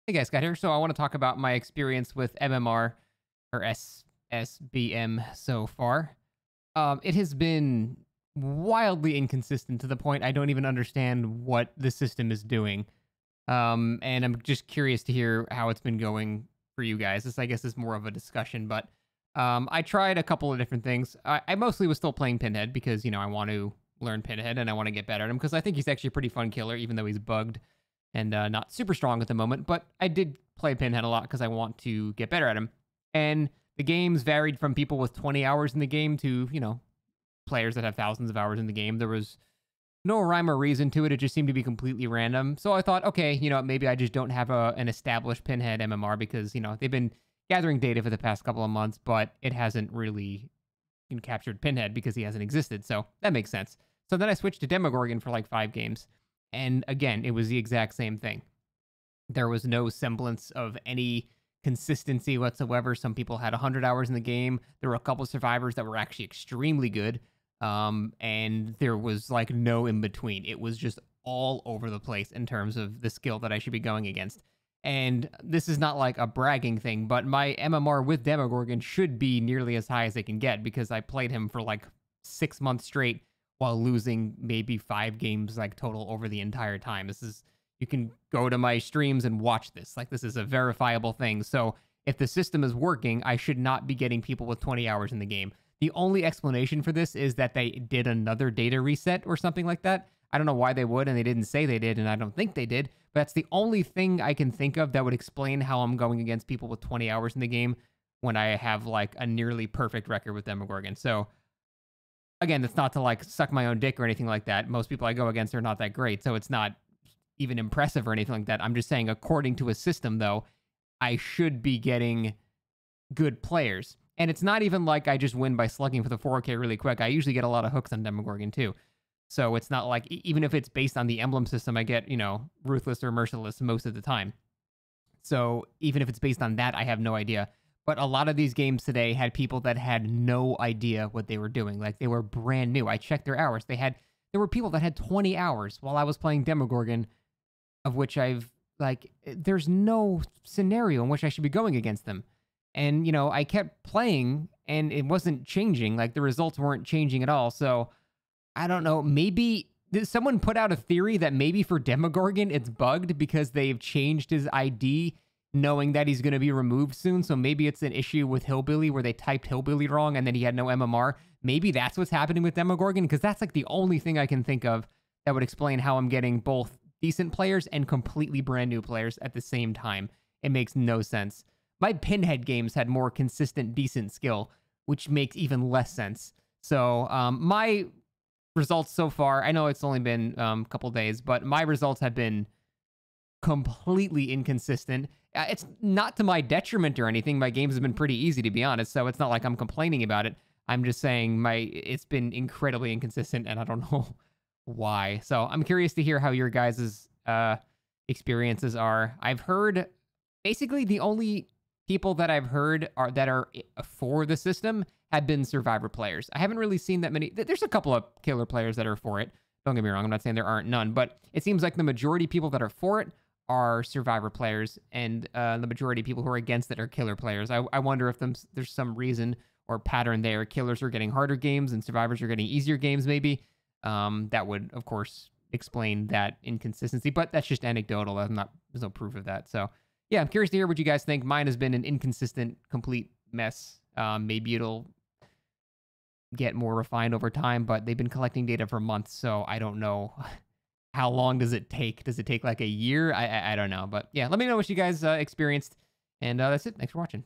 Hey guys, Scott here. So I want to talk about my experience with MMR or SBM so far. It has been wildly inconsistent to the point I don't even understand what the system is doing. And I'm just curious to hear how it's been going for you guys. This, I guess, is more of a discussion, but I tried a couple of different things. I mostly was still playing Pinhead because, I want to learn Pinhead and I want to get better at him because I think he's actually a pretty fun killer, even though he's bugged and not super strong at the moment. But I did play Pinhead a lot because I want to get better at him. And the games varied from people with 20 hours in the game to, players that have thousands of hours in the game. There was no rhyme or reason to it. It just seemed to be completely random. So I thought, okay, maybe I just don't have an established Pinhead MMR because, they've been gathering data for the past couple of months, but it hasn't really captured Pinhead because he hasn't existed. So that makes sense. So then I switched to Demogorgon for like 5 games. And again, it was the exact same thing. There was no semblance of any consistency whatsoever. Some people had 100 hours in the game. There were a couple of survivors that were actually extremely good. And there was like no in between. It was just all over the place in terms of the skill that I should be going against. And this is not like a bragging thing, but my MMR with Demogorgon should be nearly as high as it can get because I played him for like 6 months straight while losing maybe 5 games like total over the entire time. You can go to my streams and watch this. Like, this is a verifiable thing. So if the system is working, I should not be getting people with 20 hours in the game. The only explanation for this is that they did another data reset or something like that. I don't know why they would, and they didn't say they did, and I don't think they did. But that's the only thing I can think of that would explain how I'm going against people with 20 hours in the game when I have like a nearly perfect record with Demogorgon. So again, it's not to like suck my own dick or anything like that. Most people I go against are not that great, so it's not even impressive or anything like that. I'm just saying, according to a system, though, I should be getting good players. And it's not even like I just win by slugging for the 4K really quick. I usually get a lot of hooks on Demogorgon, too. So it's not like, even if it's based on the emblem system, I get, Ruthless or Merciless most of the time. So even if it's based on that, I have no idea. But a lot of these games today had people that had no idea what they were doing. Like, they were brand new. I checked their hours. There were people that had 20 hours while I was playing Demogorgon, of which there's no scenario in which I should be going against them. And, I kept playing and it wasn't changing. Like, the results weren't changing at all. So I don't know. Maybe someone put out a theory that maybe for Demogorgon it's bugged because they've changed his ID knowing that he's going to be removed soon. So maybe it's an issue with Hillbilly where they typed Hillbilly wrong and then he had no MMR. Maybe that's what's happening with Demogorgon, because that's like the only thing I can think of that would explain how I'm getting both decent players and completely brand new players at the same time. It makes no sense. My Pinhead games had more consistent, decent skill, which makes even less sense. So my results so far, I know it's only been a couple days, but my results have been completely inconsistent. It's not to my detriment or anything. My games have been pretty easy, to be honest, so it's not like I'm complaining about it. I'm just saying it's been incredibly inconsistent, and I don't know why. So I'm curious to hear how your guys' experiences are. I've heard, basically the only people that I've heard that are for the system have been Survivor players. I haven't really seen that many. There's a couple of killer players that are for it. Don't get me wrong. I'm not saying there aren't none, but it seems like the majority of people that are for it are Survivor players, and the majority of people who are against it are killer players. I wonder if there's some reason or pattern there. Killers are getting harder games and survivors are getting easier games, maybe. That would, of course, explain that inconsistency, but that's just anecdotal. There's no proof of that. So yeah, I'm curious to hear what you guys think. Mine has been an inconsistent, complete mess. Maybe it'll get more refined over time, but they've been collecting data for months, so I don't know. How long does it take? Does it take like a year? I don't know. But yeah, let me know what you guys experienced. And that's it. Thanks for watching.